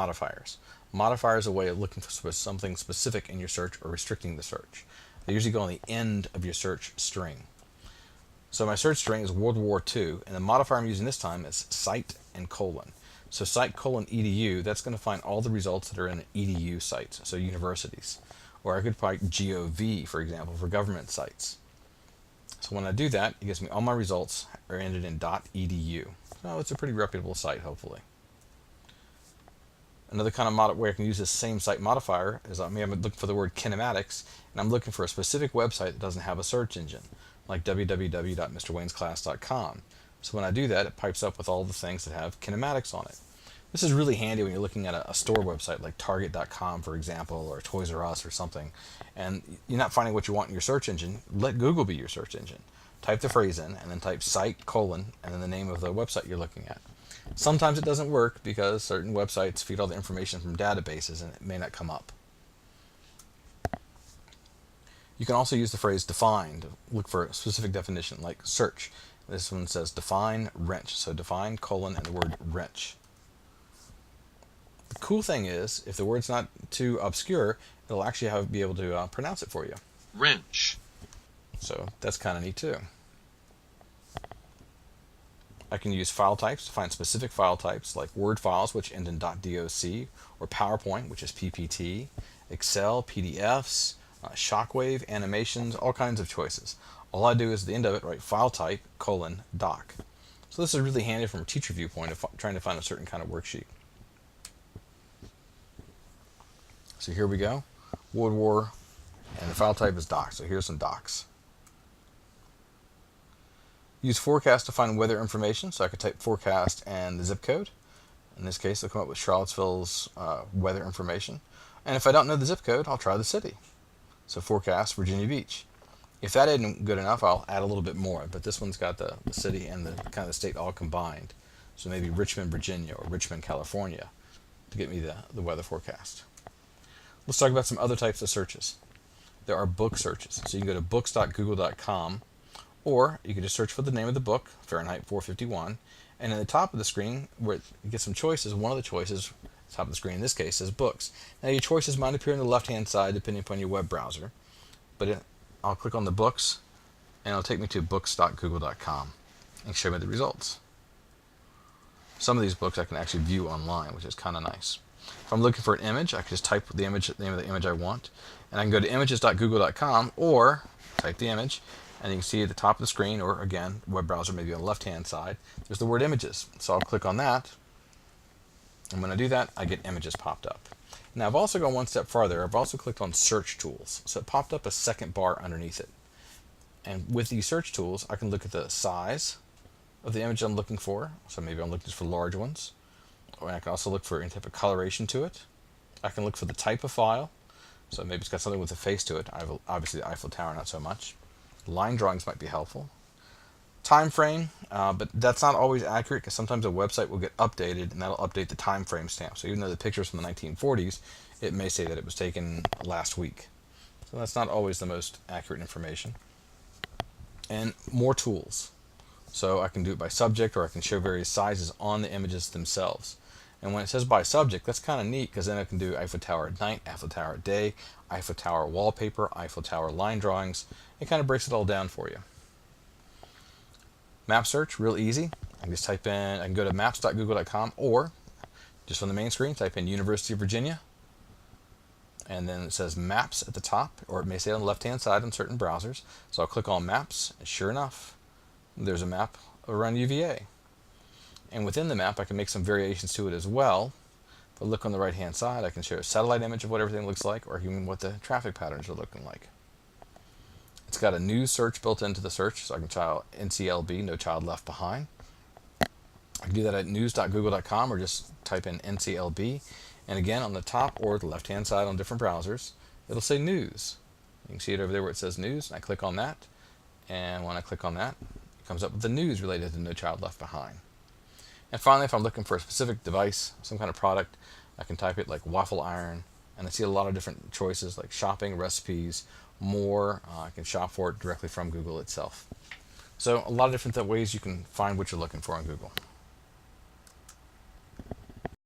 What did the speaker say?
modifiers. Modifiers are a way of looking for something specific in your search or restricting the search. They usually go on the end of your search string. So my search string is World War II, and the modifier I'm using this time is cite and colon. So cite colon edu, that's going to find all the results that are in an edu site, so universities. Or I could probably gov, for example, for government sites. So when I do that, it gives me all my results are ended in .edu. So it's a pretty reputable site, hopefully. Another kind of way I can use this same site modifier is I'm looking for the word kinematics, and I'm looking for a specific website that doesn't have a search engine, like www.mrwaynesclass.com. So when I do that, it pipes up with all the things that have kinematics on it. This is really handy when you're looking at a store website like Target.com, for example, or Toys R Us or something, and you're not finding what you want in your search engine. Let Google be your search engine. Type the phrase in, and then type cite colon, and then the name of the website you're looking at. Sometimes it doesn't work because certain websites feed all the information from databases and it may not come up. You can also use the phrase define to look for a specific definition, like search. This one says define wrench, so define colon and the word wrench. The cool thing is, if the word's not too obscure, it'll actually be able to pronounce it for you. Wrench. So that's kind of neat too. I can use file types to find specific file types like Word files, which end in .doc, or PowerPoint, which is PPT, Excel, PDFs, Shockwave, animations, all kinds of choices. All I do is at the end of it write file type colon doc. So this is really handy from a teacher viewpoint of trying to find a certain kind of worksheet. So here we go, World War, and the file type is doc. So here's some docs. Use forecast to find weather information, so I could type forecast and the zip code. In this case, I'll come up with Charlottesville's weather information. And if I don't know the zip code, I'll try the city. So forecast Virginia Beach. If that isn't good enough, I'll add a little bit more, but this one's got the city and the kind of the state all combined. So maybe Richmond, Virginia, or Richmond, California, to get me the weather forecast. Let's talk about some other types of searches. There are book searches. So you can go to books.google.com, or you can just search for the name of the book, Fahrenheit 451, and in the top of the screen, where you get some choices, one of the choices, top of the screen in this case, says books. Now your choices might appear on the left-hand side depending upon your web browser, but I'll click on the books, and it'll take me to books.google.com and show me the results. Some of these books I can actually view online, which is kind of nice. If I'm looking for an image, I can just type the name of the image I want, and I can go to images.google.com or type the image, and you can see at the top of the screen, or again, web browser maybe on the left-hand side, there's the word images. So I'll click on that, and when I do that, I get images popped up. Now I've also gone one step farther. I've also clicked on search tools. So it popped up a second bar underneath it. And with these search tools, I can look at the size of the image I'm looking for. So maybe I'm looking just for large ones. Or I can also look for any type of coloration to it. I can look for the type of file. So maybe it's got something with a face to it. Obviously the Eiffel Tower, not so much. Line drawings might be helpful. Time frame, but that's not always accurate because sometimes a website will get updated and that'll update the time frame stamp. So even though the picture's from the 1940s, it may say that it was taken last week. So that's not always the most accurate information. And more tools. So I can do it by subject, or I can show various sizes on the images themselves. And when it says by subject, that's kind of neat because then I can do Eiffel Tower at night, Eiffel Tower at day, Eiffel Tower wallpaper, Eiffel Tower line drawings. It kind of breaks it all down for you. Map search, real easy. I can just type in, I can go to maps.google.com, or just from the main screen, type in University of Virginia. And then it says maps at the top, or it may say on the left-hand side on certain browsers. So I'll click on maps, and sure enough, there's a map around UVA. And within the map, I can make some variations to it as well. If I look on the right-hand side, I can show a satellite image of what everything looks like, or even what the traffic patterns are looking like. It's got a news search built into the search, so I can try NCLB, No Child Left Behind. I can do that at news.google.com, or just type in NCLB. And again, on the top or the left-hand side on different browsers, it'll say news. You can see it over there where it says news, and I click on that. And when I click on that, it comes up with the news related to No Child Left Behind. And finally, if I'm looking for a specific device, some kind of product, I can type it like waffle iron, and I see a lot of different choices like shopping, recipes, more. I can shop for it directly from Google itself. So a lot of different ways you can find what you're looking for on Google.